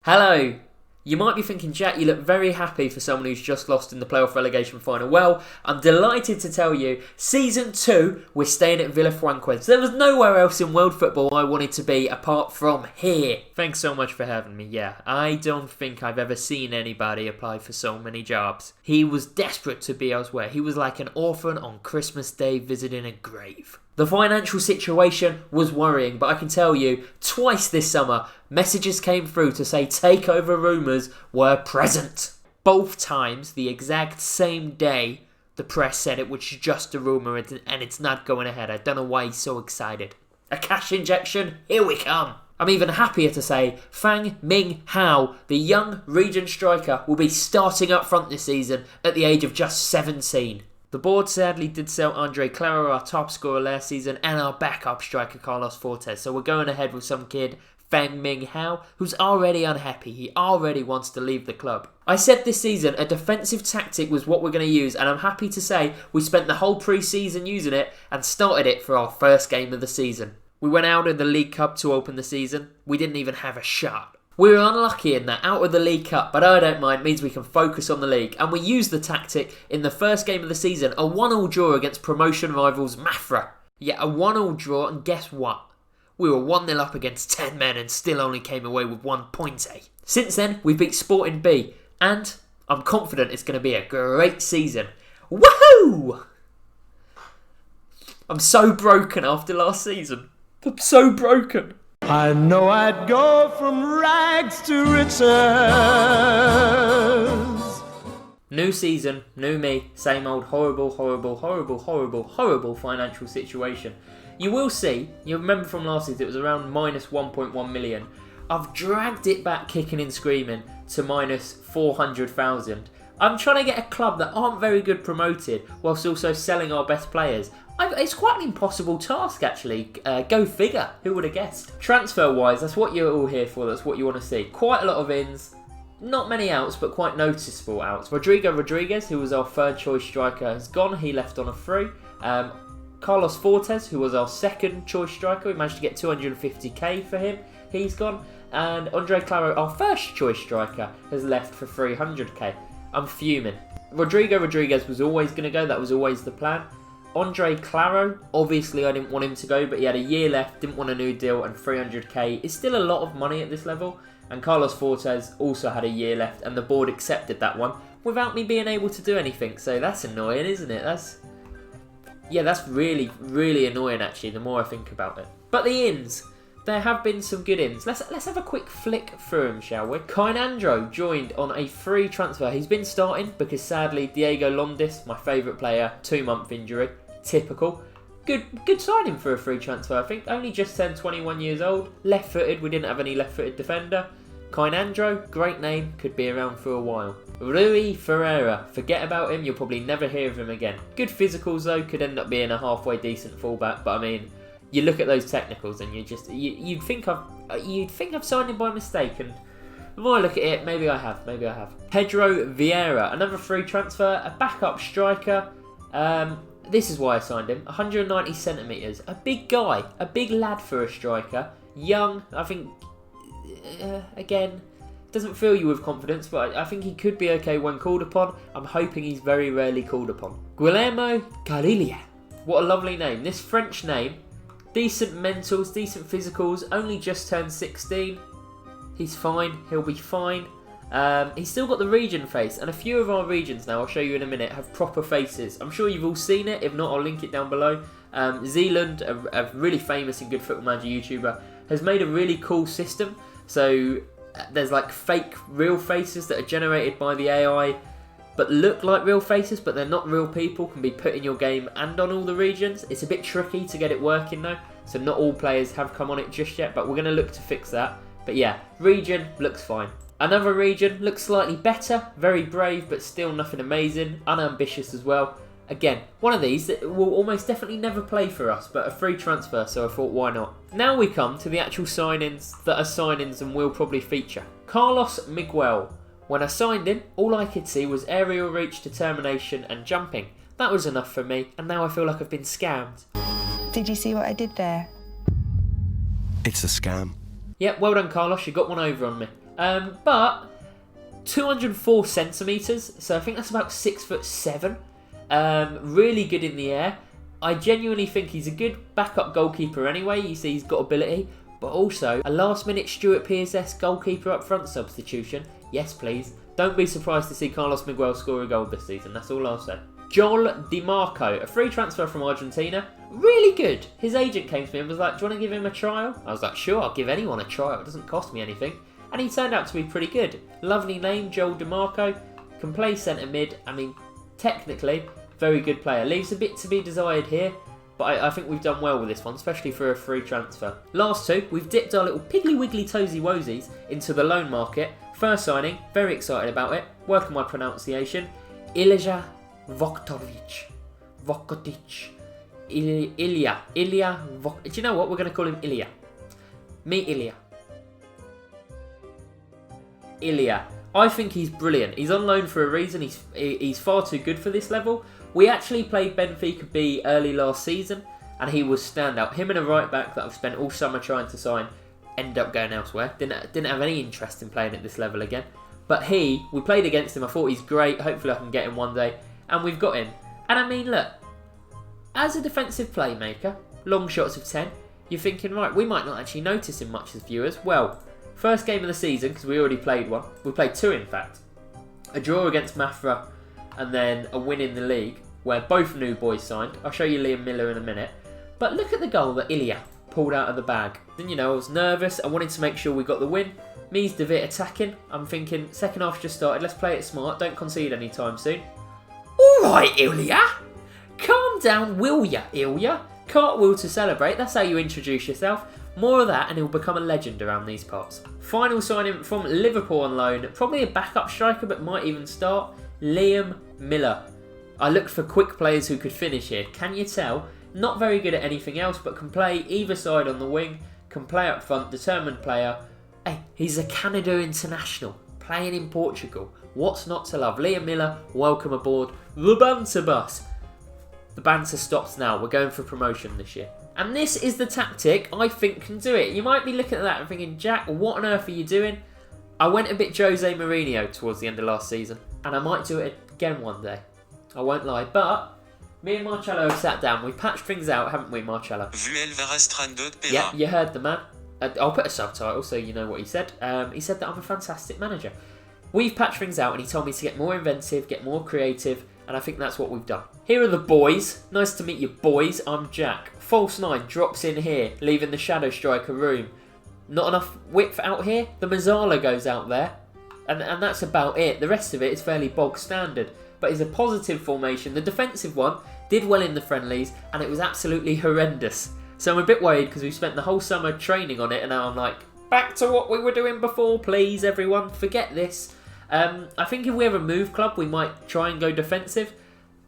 Hello! You might be thinking, Jack, you look very happy for someone who's just lost in the playoff relegation final. Well, I'm delighted to tell you, Season 2, we're staying at Villafranca. There was nowhere else in world football I wanted to be apart from here. Thanks so much for having me. Yeah, I don't think I've ever seen anybody apply for so many jobs. He was desperate to be elsewhere. He was like an orphan on Christmas Day visiting a grave. The financial situation was worrying, but I can tell you, twice this summer, messages came through to say takeover rumours were present. Both times, the exact same day, the press said it was just a rumour and it's not going ahead. I don't know why he's so excited. A cash injection? Here we come. I'm even happier to say Fang Ming Hao, the young region striker, will be starting up front this season at the age of just 17. The board sadly did sell Andre Claro, our top scorer last season, and our backup striker Carlos Fortes. So we're going ahead with some kid, Fang Ming Hao, who's already unhappy. He already wants to leave the club. I said this season a defensive tactic was what we're going to use, and I'm happy to say we spent the whole pre-season using it and started it for our first game of the season. We went out in the League Cup to open the season. We didn't even have a shot. We were unlucky in that, out of the League Cup, but I don't mind, it means we can focus on the league. And we used the tactic in the first game of the season, a 1-1 draw against promotion rivals Mafra. Yeah, a 1-1 draw, and guess what? We were 1-0 up against 10 men and still only came away with 1 point. Since then, we beat Sporting B, and I'm confident it's going to be a great season. Woohoo! I'm so broken after last season. I'm so broken. I know I'd go from rags to riches. New season, new me, same old horrible financial situation. You will see, you remember from last season it was around minus 1.1 million. I've dragged it back kicking and screaming to minus 400,000. I'm trying to get a club that aren't very good promoted whilst also selling our best players. It's quite an impossible task, actually. Go figure. Who would have guessed? Transfer-wise, that's what you're all here for. That's what you want to see. Quite a lot of ins. Not many outs, but quite noticeable outs. Rodrigo Rodriguez, who was our third choice striker, has gone. He left on a free. Carlos Fortes, who was our second choice striker, we managed to get 250k for him. He's gone. And Andre Claro, our first choice striker, has left for 300k. I'm fuming. Rodrigo Rodriguez was always going to go. That was always the plan. Andre Claro, obviously I didn't want him to go, but he had a year left, didn't want a new deal, and 300k is still a lot of money at this level. And Carlos Fortes also had a year left, and the board accepted that one without me being able to do anything. So that's annoying, isn't it? That's really, really annoying, actually, the more I think about it. But the ins. There have been some good ins. Let's have a quick flick through him, shall we? Kainandro joined on a free transfer. He's been starting because sadly Diego Londis, my favourite player, 2-month injury. Typical. Good signing for a free transfer, I think. Only just turned 21 years old. Left-footed. We didn't have any left-footed defender. Kainandro, great name, could be around for a while. Rui Ferreira, forget about him, you'll probably never hear of him again. Good physicals though, could end up being a halfway decent fullback, but I mean, you look at those technicals and you'd think I've signed him by mistake, and the more I look at it, maybe I have. Pedro Vieira, another free transfer, a backup striker. This is why I signed him. 190 centimetres, a big guy, a big lad for a striker, young. I think again, doesn't fill you with confidence, but I think he could be okay when called upon. I'm hoping he's very rarely called upon. Guillermo Carilia, what a lovely name. This French name. Decent mentals, decent physicals, only just turned 16. He's fine, he'll be fine. He's still got the region face, and a few of our regions now, I'll show you in a minute, have proper faces. I'm sure you've all seen it, if not I'll link it down below. Zealand, a really famous and good football manager YouTuber, has made a really cool system. So there's like fake real faces that are generated by the AI, but look like real faces, but they're not real people, can be put in your game and on all the regions. It's a bit tricky to get it working though, so not all players have come on it just yet, but we're going to look to fix that. But yeah, region looks fine. Another region looks slightly better, very brave, but still nothing amazing, unambitious as well. Again, one of these that will almost definitely never play for us, but a free transfer, so I thought why not. Now we come to the actual signings that are signings and will probably feature. Carlos Miguel. When I signed him, all I could see was aerial reach, determination and jumping. That was enough for me, and now I feel like I've been scammed. Did you see what I did there? It's a scam. Yep, well done Carlos, you got one over on me. But 204 centimetres, so I think that's about 6'7". Really good in the air. I genuinely think he's a good backup goalkeeper anyway. You see he's got ability, but also a last-minute Stuart Pearce-esque goalkeeper up front substitution. Yes, please. Don't be surprised to see Carlos Miguel score a goal this season. That's all I'll say. Joel Di Marco, a free transfer from Argentina. Really good. His agent came to me and was like, do you want to give him a trial? I was like, sure, I'll give anyone a trial. It doesn't cost me anything. And he turned out to be pretty good. Lovely name, Joel Di Marco. Can play centre mid. I mean, technically, very good player. Leaves a bit to be desired here, but I think we've done well with this one, especially for a free transfer. Last two, we've dipped our little piggly wiggly toesy woesies into the loan market. First signing, very excited about it. Work on my pronunciation. Ilja Voktovic. Ilya. Do you know what? We're going to call him Ilya. Me, Ilya. Ilya. I think he's brilliant. He's on loan for a reason. He's far too good for this level. We actually played Benfica B early last season, and he was standout. Him and a right back that I've spent all summer trying to sign ended up going elsewhere. Didn't have any interest in playing at this level again. But we played against him. I thought he's great. Hopefully I can get him one day. And we've got him. And I mean, look, as a defensive playmaker, long shots of 10, you're thinking, right, we might not actually notice him much as viewers. Well, first game of the season, because we already played one. We played two, in fact. A draw against Mafra, and then a win in the league, where both new boys signed. I'll show you Liam Miller in a minute. But look at the goal that Ilya pulled out of the bag. Then, I was nervous. I wanted to make sure we got the win. Mies de Wit attacking. I'm thinking, second half just started. Let's play it smart. Don't concede anytime soon. All right, Ilya. Calm down, will ya, Ilya? Cartwheel to celebrate. That's how you introduce yourself. More of that and he'll become a legend around these parts. Final signing from Liverpool on loan. Probably a backup striker, but might even start. Liam Miller. I looked for quick players who could finish here. Can you tell? Not very good at anything else, but can play either side on the wing. Can play up front. Determined player. Hey, he's a Canada international. Playing in Portugal. What's not to love? Liam Miller, welcome aboard the banter bus. The banter stops now. We're going for promotion this year. And this is the tactic I think can do it. You might be looking at that and thinking, Jack, what on earth are you doing? I went a bit Jose Mourinho towards the end of last season. And I might do it again one day. I won't lie. But me and Marcello have sat down. We've patched things out, haven't we, Marcello? Yeah, you heard the man. I'll put a subtitle so you know what he said. He said that I'm a fantastic manager. We've patched things out and he told me to get more inventive, get more creative, and I think that's what we've done. Here are the boys. Nice to meet you, boys. I'm Jack. False 9 drops in here, leaving the shadow striker room. Not enough width out here. The Mazzala goes out there, and that's about it. The rest of it is fairly bog standard, but it's a positive formation. The defensive one did well in the friendlies, and it was absolutely horrendous. So I'm a bit worried because we've spent the whole summer training on it, and now I'm like, back to what we were doing before, please, everyone. Forget this. I think if we ever move club, we might try and go defensive.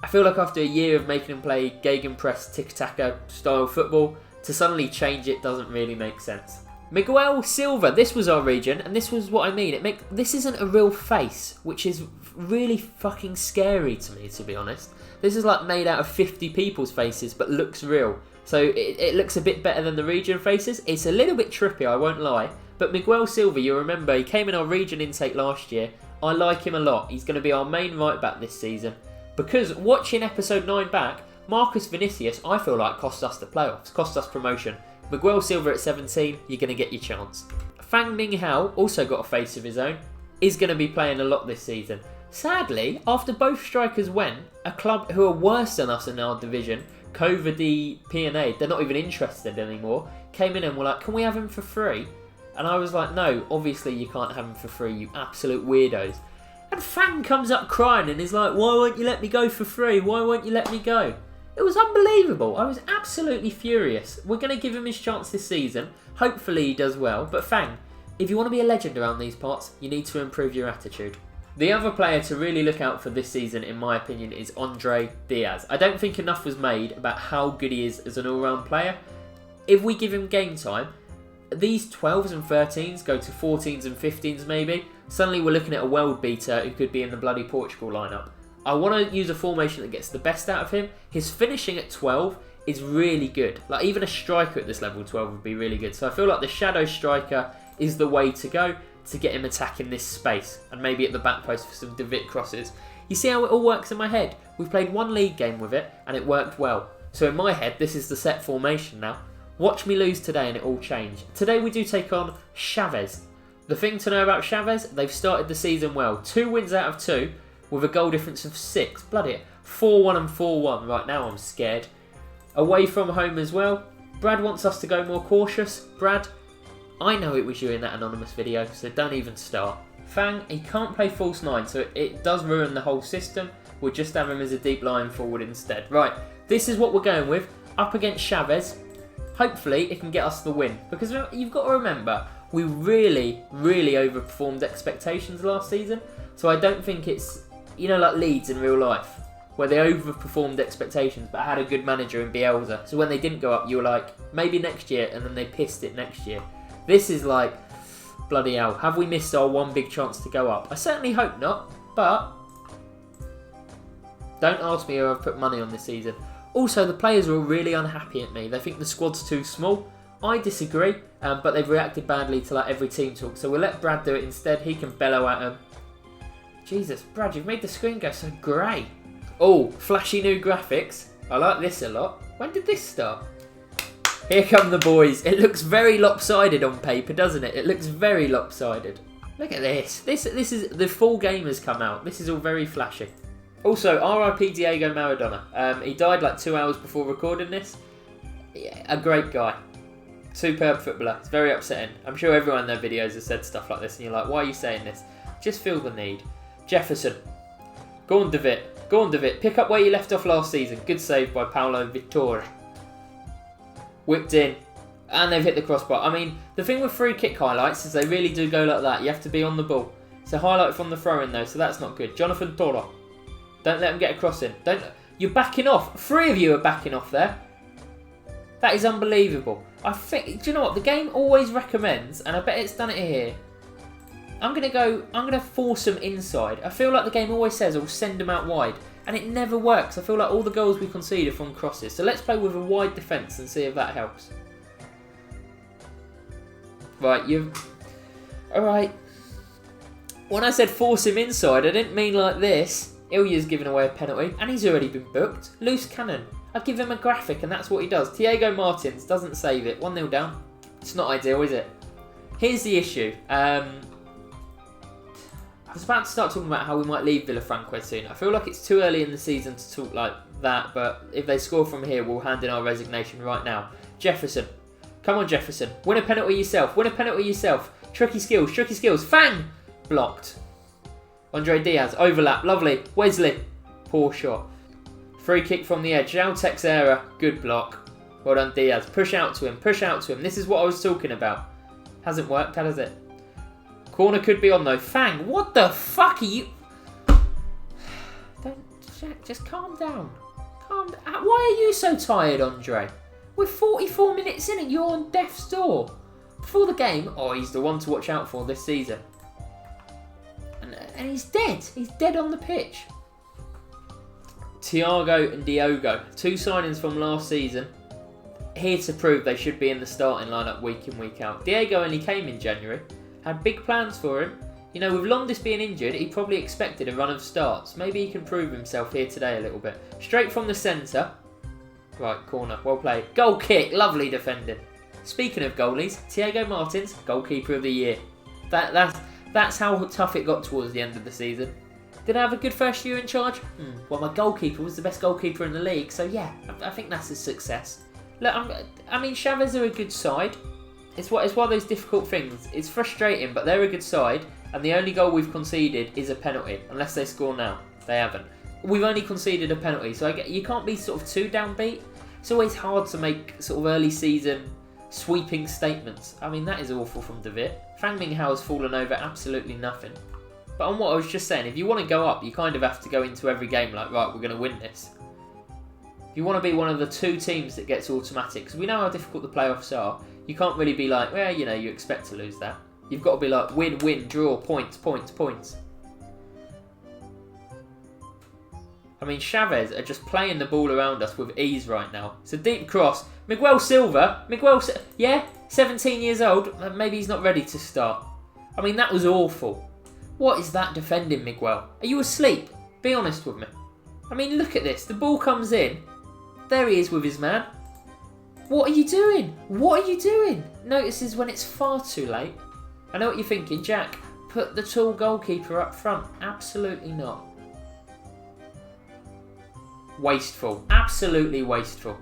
I feel like after a year of making him play gegenpress, tiki-taka style football, to suddenly change it doesn't really make sense. Miguel Silva, this was our region, and this was what I mean. This isn't a real face, which is really fucking scary to me, to be honest. This is like made out of 50 people's faces, but looks real. So it looks a bit better than the region faces. It's a little bit trippy, I won't lie. But Miguel Silva, you remember, he came in our region intake last year. I like him a lot. He's going to be our main right back this season. Because watching episode 9 back, Marcus Vinicius, I feel like, cost us the playoffs, cost us promotion. Miguel Silva at 17, you're going to get your chance. Fang Ming Hao, also got a face of his own, is going to be playing a lot this season. Sadly, after both strikers went, a club who are worse than us in our division, Covadi P&A, they're not even interested anymore, came in and were like, can we have him for free? And I was like, no, obviously you can't have him for free, you absolute weirdos. And Fang comes up crying and is like, why won't you let me go for free? Why won't you let me go? It was unbelievable. I was absolutely furious. We're going to give him his chance this season. Hopefully he does well. But Fang, if you want to be a legend around these parts, you need to improve your attitude. The other player to really look out for this season, in my opinion, is Andre Diaz. I don't think enough was made about how good he is as an all-round player. If we give him game time, these 12s and 13s go to 14s and 15s maybe. Suddenly we're looking at a world beater who could be in the bloody Portugal lineup. I want to use a formation that gets the best out of him. His finishing at 12 is really good. Like even a striker at this level 12 would be really good. So I feel like the shadow striker is the way to go. to get him attacking this space and maybe at the back post for some David crosses. You see how it all works in my head? We've played one league game with it and it worked well. So in my head, this is the set formation now. Watch me lose today and it all change. Today we do take on Chavez. The thing to know about Chavez, they've started the season well. 2 wins out of 2 with a goal difference of 6. Bloody it. 4-1 and 4-1. Right now I'm scared. Away from home as well. Brad wants us to go more cautious. Brad, I know it was you in that anonymous video, so don't even start. Fang, he can't play false 9, so it does ruin the whole system. We'll just have him as a deep lying forward instead. Right, this is what we're going with. Up against Chavez. Hopefully it can get us the win. Because you've got to remember, we really, really overperformed expectations last season. So I don't think it's, you know, like Leeds in real life, where they overperformed expectations but had a good manager in Bielsa. So when they didn't go up, you were like, maybe next year, and then they pissed it next year. This is like, bloody hell, have we missed our one big chance to go up? I certainly hope not, but don't ask me who I've put money on this season. Also, the players are all really unhappy at me. They think the squad's too small. I disagree, but they've reacted badly to like every team talk. So we'll let Brad do it instead. He can bellow at them. Jesus, Brad, you've made the screen go so grey. Oh, flashy new graphics. I like this a lot. When did this start? Here come the boys. It looks very lopsided on paper, doesn't it? It looks very lopsided. Look at this. This is the full game has come out. This is all very flashy. Also, RIP Diego Maradona. He died like 2 hours before recording this. Yeah, a great guy. Superb footballer. It's very upsetting. I'm sure everyone in their videos has said stuff like this and you're like, why are you saying this? Just feel the need. Jefferson. Go on, David. Go on, David. Pick up where you left off last season. Good save by Paulo Vitor. Whipped in. And they've hit the crossbar. I mean, the thing with free kick highlights is they really do go like that. You have to be on the ball. It's a highlight from the throw-in though, so that's not good. Jonathan Toro. Don't let him get a cross in. You're backing off. 3 of you are backing off there. That is unbelievable. I think, do you know what? The game always recommends, and I bet it's done it here. I'm going to force them inside. I feel like the game always says, I'll send them out wide. And it never works. I feel like all the goals we concede are from crosses. So let's play with a wide defence and see if that helps. Right, Alright. When I said force him inside, I didn't mean like this. Ilya's given away a penalty, and he's already been booked. Loose cannon. I give him a graphic, and that's what he does. Diego Martins doesn't save it. 1-0 down. It's not ideal, is it? Here's the issue. I was about to start talking about how we might leave Villafranca soon. I feel like it's too early in the season to talk like that, but if they score from here, we'll hand in our resignation right now. Jefferson. Come on, Jefferson. Win a penalty yourself. Win a penalty yourself. Tricky skills. Tricky skills. Fang! Blocked. Andre Diaz. Overlap. Lovely. Wesley. Poor shot. Free kick from the edge. João Teixeira. Good block. Well done, Diaz. Push out to him. Push out to him. This is what I was talking about. Hasn't worked, has it? Corner could be on though. Fang, what the fuck are you... Jack, just calm down. Calm down. Why are you so tired, Andre? We're 44 minutes in and you're on death's door. Before the game, he's the one to watch out for this season. And he's dead. He's dead on the pitch. Thiago and Diogo, 2 signings from last season. Here to prove they should be in the starting lineup week in, week out. Diego only came in January. Had big plans for him. You know, with Londis being injured, he probably expected a run of starts. Maybe he can prove himself here today a little bit. Straight from the centre. Right, corner. Well played. Goal kick. Lovely defending. Speaking of goalies, Diego Martins, goalkeeper of the year. That's how tough it got towards the end of the season. Did I have a good first year in charge? Well, my goalkeeper was the best goalkeeper in the league, so yeah, I think that's a success. Look, I mean, Chavez are a good side. It's one of those difficult things. It's frustrating, but they're a good side, and the only goal we've conceded is a penalty, unless they score now. They haven't. We've only conceded a penalty, so you can't be sort of too downbeat. It's always hard to make sort of early season sweeping statements. I mean, that is awful from David. Fang Minghao has fallen over absolutely nothing. But on what I was just saying, if you want to go up, you kind of have to go into every game like, right, we're going to win this. If you want to be one of the 2 teams that gets automatic, because we know how difficult the playoffs are, you can't really be like, well, you know, you expect to lose that. You've got to be like, win, win, draw, points, points, points. I mean, Chavez are just playing the ball around us with ease right now. It's a deep cross. Miguel Silva, yeah, 17 years old. Maybe he's not ready to start. I mean, that was awful. What is that defending, Miguel? Are you asleep? Be honest with me. I mean, look at this. The ball comes in. There he is with his man. What are you doing? What are you doing? Notices when it's far too late. I know what you're thinking, Jack. Put the tall goalkeeper up front. Absolutely not. Wasteful. Absolutely wasteful.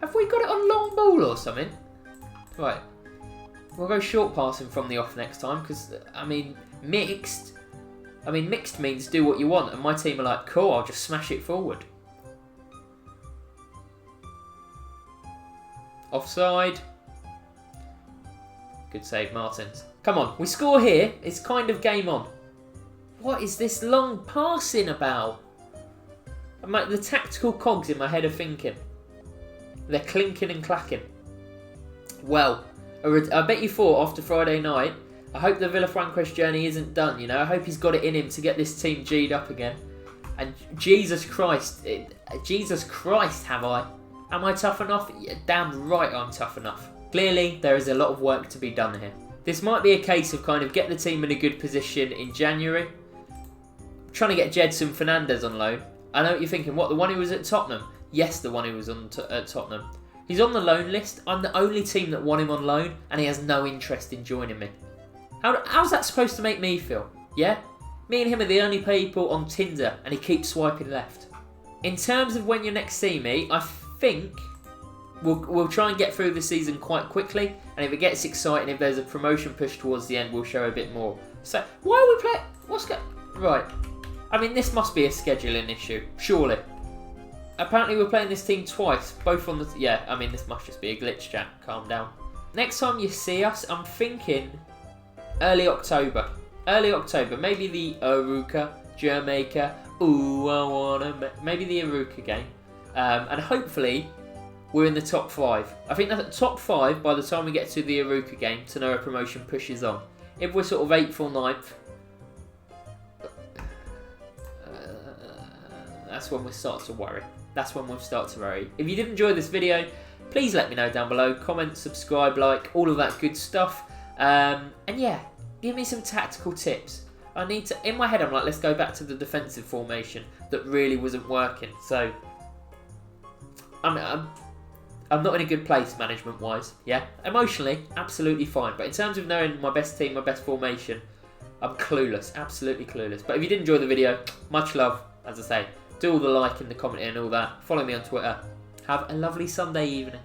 Have we got it on long ball or something? Right. We'll go short passing from the off next time because, I mean, mixed means do what you want, and my team are like, cool, I'll just smash it forward. Offside. Good save, Martins. Come on, we score here. It's kind of game on. What is this long passing about? The tactical cogs in my head are thinking. They're clinking and clacking. Well, I bet you thought after Friday night, I hope the Villafranquez journey isn't done, you know. I hope he's got it in him to get this team G'd up again. And Jesus Christ, have I? Am I tough enough? Yeah, damn right I'm tough enough. Clearly, there is a lot of work to be done here. This might be a case of kind of get the team in a good position in January. I'm trying to get Jedson Fernandez on loan. I know what you're thinking. What, the one who was at Tottenham? Yes, the one who was at Tottenham. He's on the loan list. I'm the only team that want him on loan, and he has no interest in joining me. How's that supposed to make me feel? Yeah? Me and him are the only people on Tinder, and he keeps swiping left. In terms of when you next see me, I think we'll try and get through the season quite quickly, and if it gets exciting, if there's a promotion push towards the end, we'll show a bit more. So, why are we playing? What's going? Right. I mean, this must be a scheduling issue, surely. Apparently we're playing this team twice, both on the... Yeah, I mean, this must just be a glitch, Jack. Calm down. Next time you see us, I'm thinking early October. Early October. Maybe the Aruca, Jamaica. Ooh, I wanna... Maybe the Aruca game. And hopefully, we're in the top 5. I think that's top 5 by the time we get to the Aruca game to know a promotion pushes on. If we're sort of 8th or 9th, that's when we start to worry. That's when we'll start to worry. If you did enjoy this video, please let me know down below. Comment, subscribe, like, all of that good stuff. And yeah, give me some tactical tips. I need to... In my head, I'm like, let's go back to the defensive formation that really wasn't working. So, I'm not in a good place management-wise, yeah? Emotionally, absolutely fine. But in terms of knowing my best team, my best formation, I'm clueless. Absolutely clueless. But if you did enjoy the video, much love, as I say. Do all the liking, the commenting and all that. Follow me on Twitter. Have a lovely Sunday evening.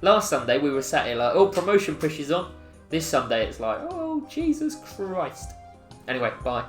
Last Sunday we were sat here like, oh, promotion pushes on. This Sunday it's like, oh, Jesus Christ. Anyway, bye.